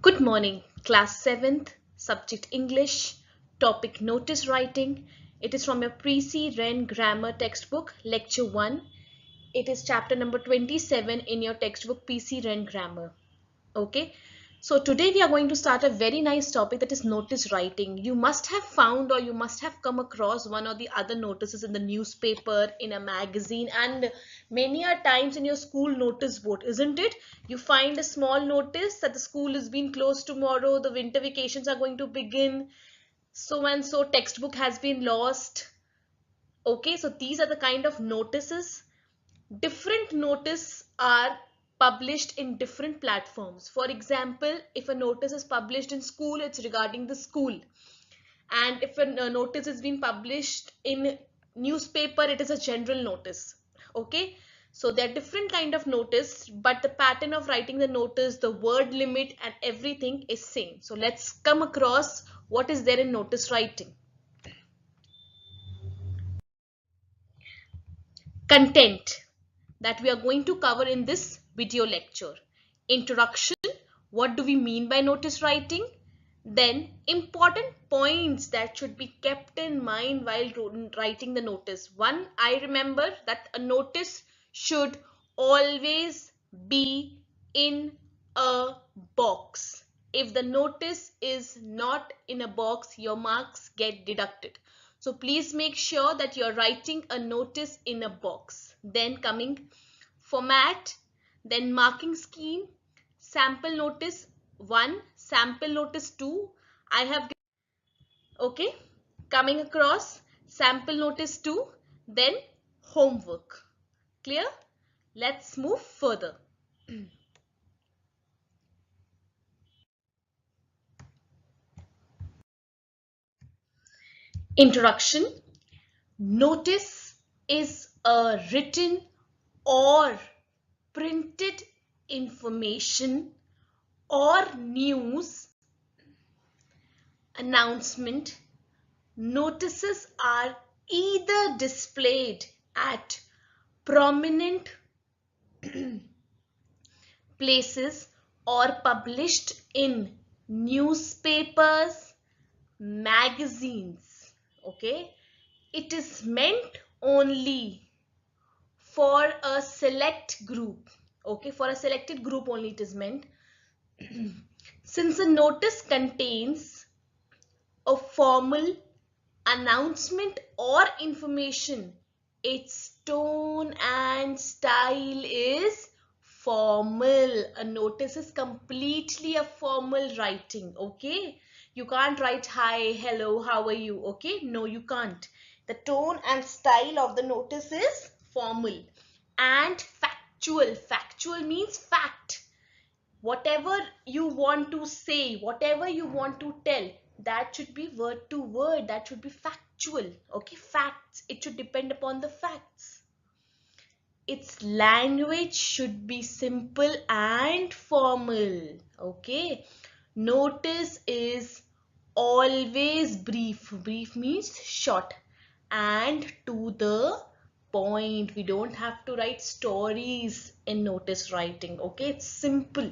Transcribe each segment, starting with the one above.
Good morning, class 7th, subject English, topic notice writing. It is from your Pre-C Ren grammar textbook, lecture 1. It is chapter number 27 in your textbook PC Ren grammar. Okay, so today we are going to start a very nice topic, that is notice writing. You must have found or you must have come across one or the other notices in the newspaper, in a magazine, and many a times in your school notice board, isn't it? You find a small notice that the school is being closed tomorrow, the winter vacations are going to begin, so and so textbook has been lost. Okay, so these are the kind of notices. Different notice are published in different platforms. For example, if a notice is published in school, it's regarding the school. And if a notice is being published in newspaper, it is a general notice. Okay, so there are different kind of notice, but the pattern of writing the notice, the word limit and everything is same. So let's come across what is there in notice writing. Content that we are going to cover in this video lecture. Introduction, what do we mean by notice writing? Then important points that should be kept in mind while writing the notice. One, I remember that a notice should always be in a box. If the notice is not in a box, your marks get deducted. So please make sure that you're writing a notice in a box. Then coming format, then marking scheme, sample notice 1, sample notice 2. I have, okay, coming across sample notice 2, then homework. Clear? Let's move further. Introduction. Notice is a written or printed information or news announcement. Notices are either displayed at prominent places or published in newspapers, magazines. Okay, it is meant only for a select group. Okay, for a selected group only it is meant. Since the notice contains a formal announcement or information, its tone and style is formal. A notice is completely a formal writing. Okay, you can't write hi, hello, how are you. Okay, no, you can't. The tone and style of the notice is formal and factual. Factual means fact. Whatever you want to say, whatever you want to tell, that should be word to word, that should be factual. Okay, facts, it should depend upon the facts. Its language should be simple and formal. Okay, notice is always brief. Brief means short and to the point. We don't have to write stories in notice writing. Okay, it's simple.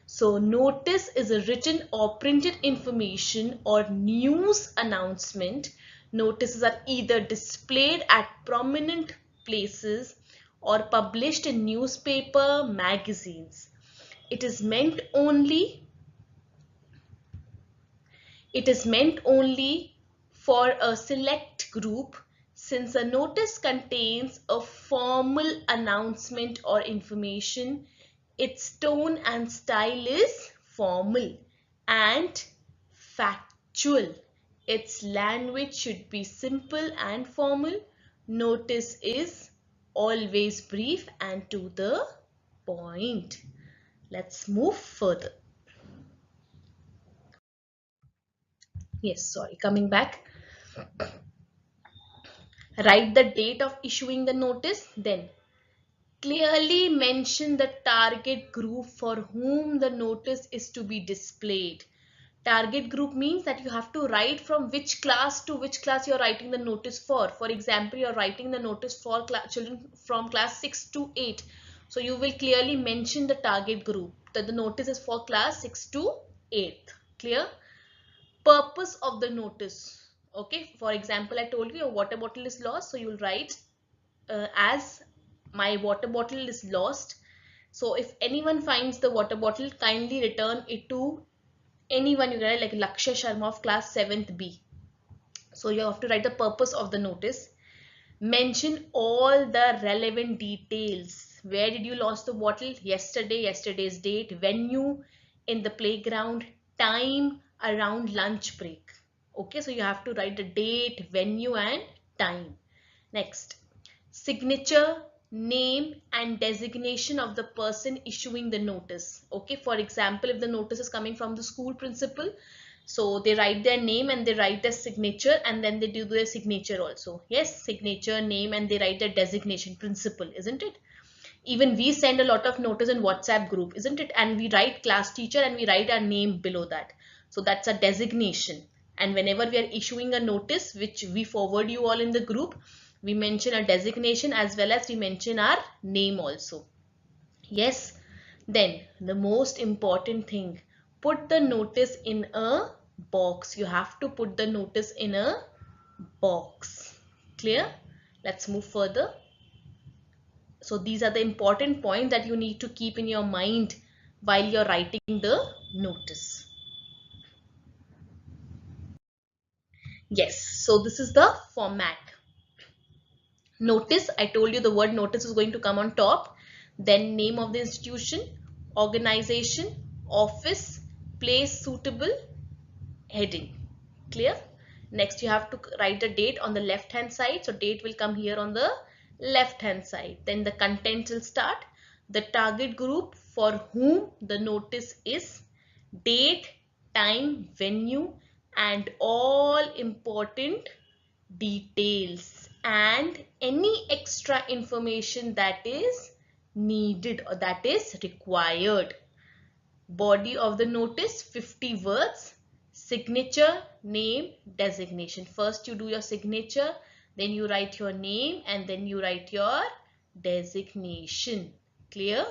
So notice is a written or printed information or news announcement. Notices are either displayed at prominent places or published in newspaper, magazines. It is meant only for a select group, since a notice contains a formal announcement or information. Its tone and style is formal and factual. Its language should be simple and formal. Notice is always brief and to the point. Let's move further. Yes, sorry, coming back. Write the date of issuing the notice, then clearly mention the target group for whom the notice is to be displayed. Target group means that you have to write from which class to which class you are writing the notice for. For example, you are writing the notice for children from class 6 to 8. So you will clearly mention the target group. the notice is for class 6 to 8th. Clear? Purpose of the notice. Okay, for example, I told you your water bottle is lost, so you'll write as my water bottle is lost. So if anyone finds the water bottle, kindly return it to anyone you write, like Lakshya Sharma of class 7th B. So you have to write the purpose of the notice. Mention all the relevant details. Where did you lost the bottle? Yesterday, yesterday's date, venue, in the playground, time, around lunch break. Okay, so you have to write the date, venue and time. Next, signature, name and designation of the person issuing the notice. Okay, for example, if the notice is coming from the school principal, so they write their name and they write their signature, and then they do their signature also. Yes, signature, name, and they write their designation, principal, isn't it? Even we send a lot of notice in WhatsApp group, isn't it? And we write class teacher and we write our name below that. So that's a designation. And whenever we are issuing a notice, which we forward you all in the group, we mention a designation as well as we mention our name also. Yes. Then the most important thing, put the notice in a box. You have to put the notice in a box. Clear? Let's move further. So these are the important points that you need to keep in your mind while you're writing the notice. Yes, so this is the format. Notice, I told you the word notice is going to come on top. Then name of the institution, organization, office, place suitable, heading. Clear? Next you have to write the date on the left hand side. So date will come here on the left hand side. Then the content will start. The target group for whom the notice is, date, time, venue, and all important details and any extra information that is needed or that is required. Body of the notice, 50 words. Signature, name, designation. First you do your signature, then you write your name, and then you write your designation. Clear?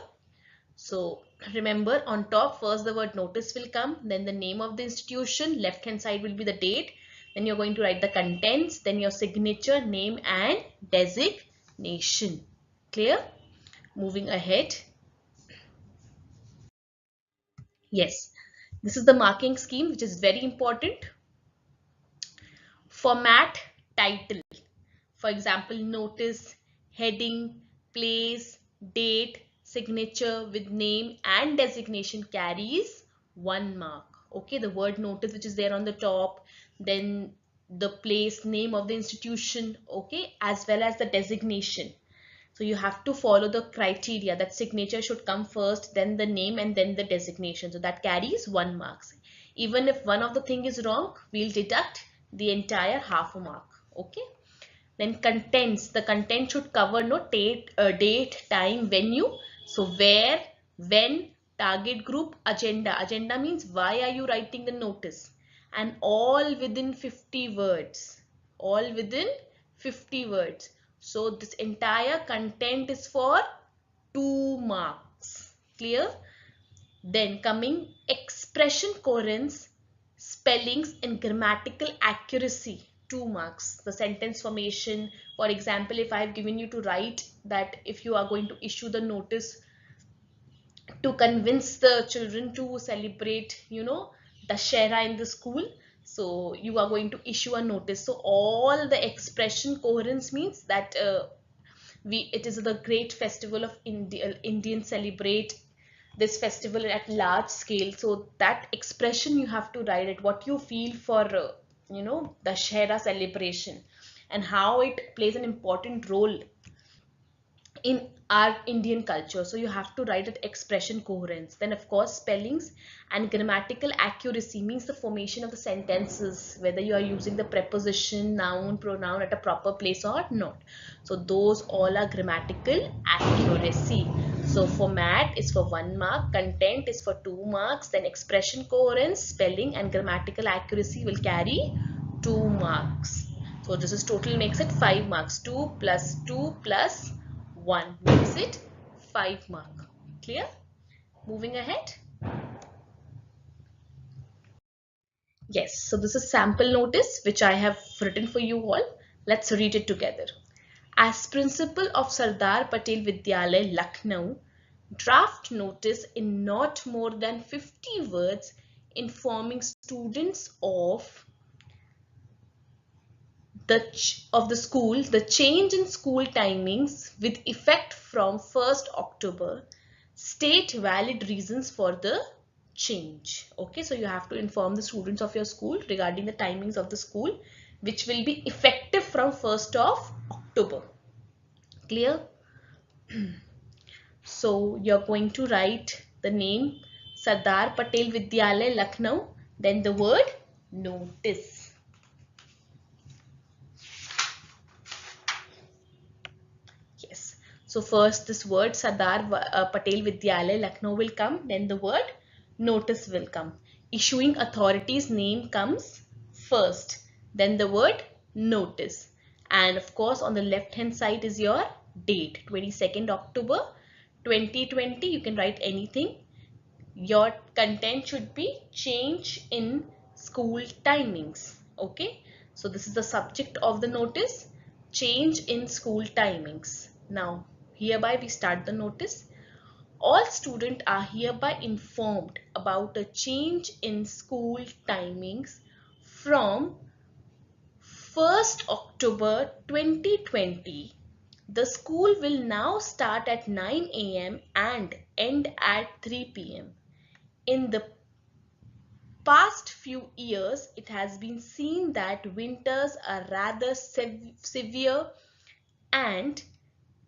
So remember, on top first the word notice will come, then the name of the institution, left hand side will be the date, then you're going to write the contents, then your signature, name and designation. Clear? Moving ahead. Yes, this is the marking scheme, which is very important. Format, title. For example, notice, heading, place, date, signature with name and designation carries 1 mark. Okay, the word notice which is there on the top, then the place, name of the institution, okay, as well as the designation. So you have to follow the criteria that signature should come first, then the name and then the designation. So that carries 1 mark. Even if one of the thing is wrong, we'll deduct the entire half a mark. Okay. Then contents. The content should cover no date, time, venue. So where, when, target group, agenda. Agenda means why are you writing the notice? And all within 50 words. All within 50 words. So this entire content is for 2 marks. Clear? Then coming expression coherence, spellings and grammatical accuracy, 2 marks. The sentence formation, for example, if I have given you to write that if you are going to issue the notice to convince the children to celebrate, Dashera in the school, so you are going to issue a notice. So all the expression coherence means that it is the great festival of Indian celebrate this festival at large scale. So that expression you have to write it, what you feel for Dashera celebration and how it plays an important role in our Indian culture. So you have to write it expression coherence. Then of course spellings and grammatical accuracy means the formation of the sentences, whether you are using the preposition, noun, pronoun at a proper place or not. So those all are grammatical accuracy. So format is for 1 mark, content is for 2 marks, then expression coherence, spelling and grammatical accuracy will carry 2 marks. So this is total makes it 5 marks. 2 plus 2 plus 1 makes it 5 mark. Clear? Moving ahead. Yes, so this is sample notice which I have written for you all. Let's read it together. As principal of Sardar Patel Vidyalay, Lucknow, draft notice in not more than 50 words informing students of the school, the change in school timings with effect from 1st October. State valid reasons for the change. Okay, so you have to inform the students of your school regarding the timings of the school, which will be effective from 1st of October. Clear? So you're going to write the name Sardar Patel Vidyalay, Lucknow, then the word notice. Yes. So first this word Sardar Patel Vidyalay, Lucknow will come, then the word notice will come. Issuing authority's name comes first, then the word notice. And of course on the left hand side is your date, 22nd October 2020. You can write anything. Your content should be change in school timings. Okay, so this is the subject of the notice, change in school timings. Now hereby we start the notice. All students are hereby informed about a change in school timings from 1st October 2020. The school will now start at 9 a.m. and end at 3 p.m. In the past few years, it has been seen that winters are rather severe and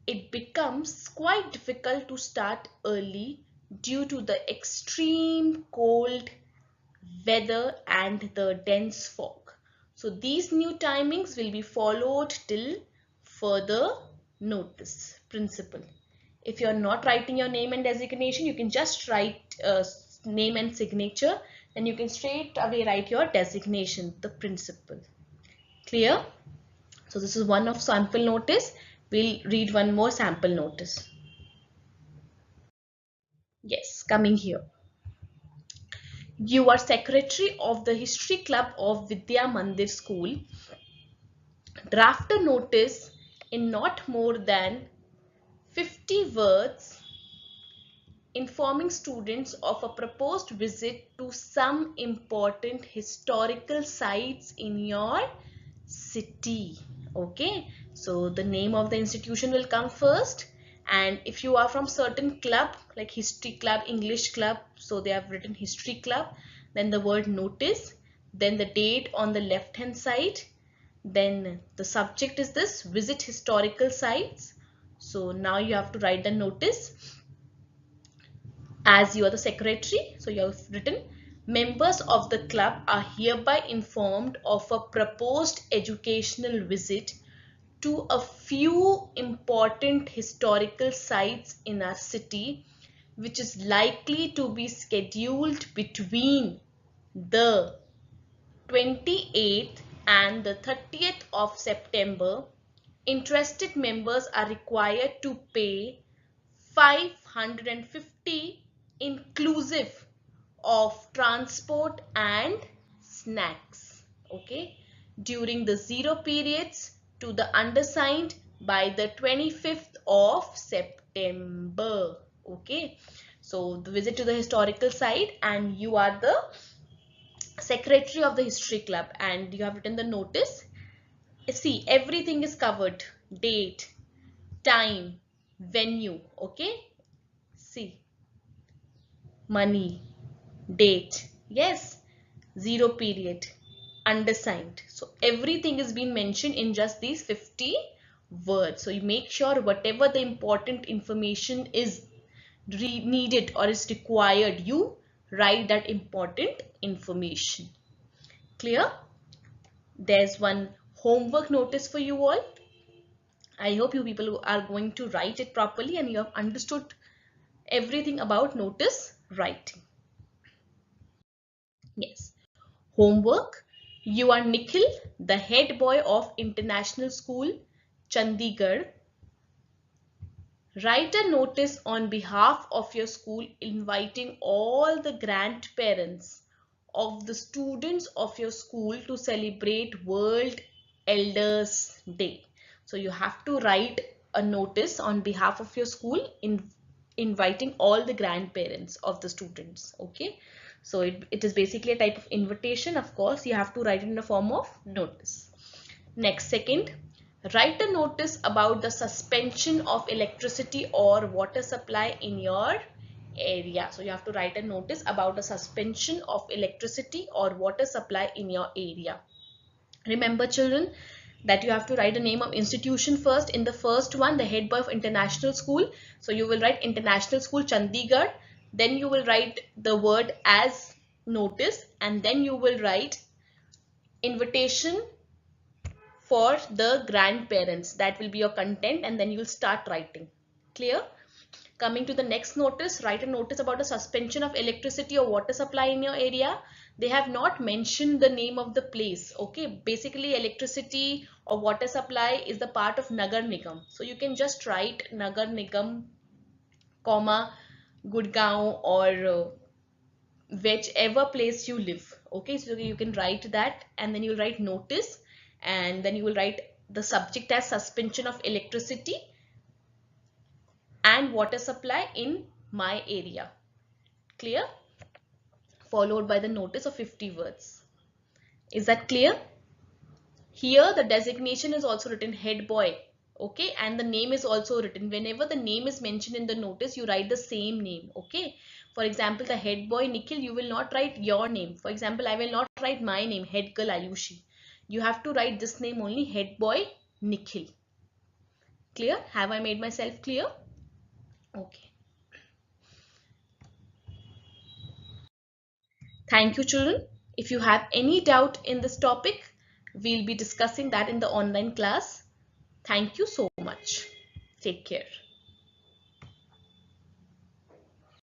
it becomes quite difficult to start early due to the extreme cold weather and the dense fog. So these new timings will be followed till further notice. Principal. If you are not writing your name and designation, you can just write name and signature. Then you can straight away write your designation, the principal. Clear? So this is one of sample notice. We'll read one more sample notice. Yes, coming here. You are secretary of the History Club of Vidya Mandir School. Draft a notice in not more than 50 words informing students of a proposed visit to some important historical sites in your city. Okay, so the name of the institution will come first, and if you are from certain club like history club, English club, so they have written history club, then the word notice, then the date on the left hand side, then the subject is this visit historical sites. So now you have to write the notice as you are the secretary. So you have written, members of the club are hereby informed of a proposed educational visit to a few important historical sites in our city, which is likely to be scheduled between the 28th and the 30th of September. Interested members are required to pay 550 inclusive of transport and snacks, okay, during the zero periods to the undersigned by the 25th of September. Okay, so the visit to the historical site, and you are the secretary of the history club and you have written the notice. See, everything is covered, date, time, venue. Okay, see, money, date, yes, zero period, undersigned. So everything is being mentioned in just these 50 words. So you make sure whatever the important information is needed or is required, you write that important information. Clear? There's one homework notice for you all. I hope you people are going to write it properly and you have understood everything about notice writing. Yes. Homework. You are Nikhil, the head boy of International School, Chandigarh. Write a notice on behalf of your school inviting all the grandparents of the students of your school to celebrate World Elders Day. So you have to write a notice on behalf of your school inviting all the grandparents of the students. Okay, so it is basically a type of invitation. Of course, you have to write it in the form of notice. Next, second, write a notice about the suspension of electricity or water supply in your area. So you have to write a notice about the suspension of electricity or water supply in your area. Remember children that you have to write the name of institution first. In the first one, the head boy of international school. So you will write International School Chandigarh. Then you will write the word as notice, and then you will write invitation for the grandparents. That will be your content, and then you will start writing. Clear? Coming to the next notice, write a notice about the suspension of electricity or water supply in your area. They have not mentioned the name of the place. Okay, basically electricity or water supply is the part of Nagar Nigam. So you can just write Nagar Nigam, comma, Gurgaon, or whichever place you live. Okay, so you can write that, and then you'll write notice, and then you will write the subject as suspension of electricity and water supply in my area. Clear? Followed by the notice of 50 words. Is that clear? Here the designation is also written head boy. Okay, and the name is also written. Whenever the name is mentioned in the notice, you write the same name. Okay, for example, the head boy Nikhil, you will not write your name. For example, I will not write my name, head girl Ayushi. You have to write this name only, head boy Nikhil. Clear? Have I made myself clear? Okay. Thank you children. If you have any doubt in this topic, we'll be discussing that in the online class. Thank you so much. Take care.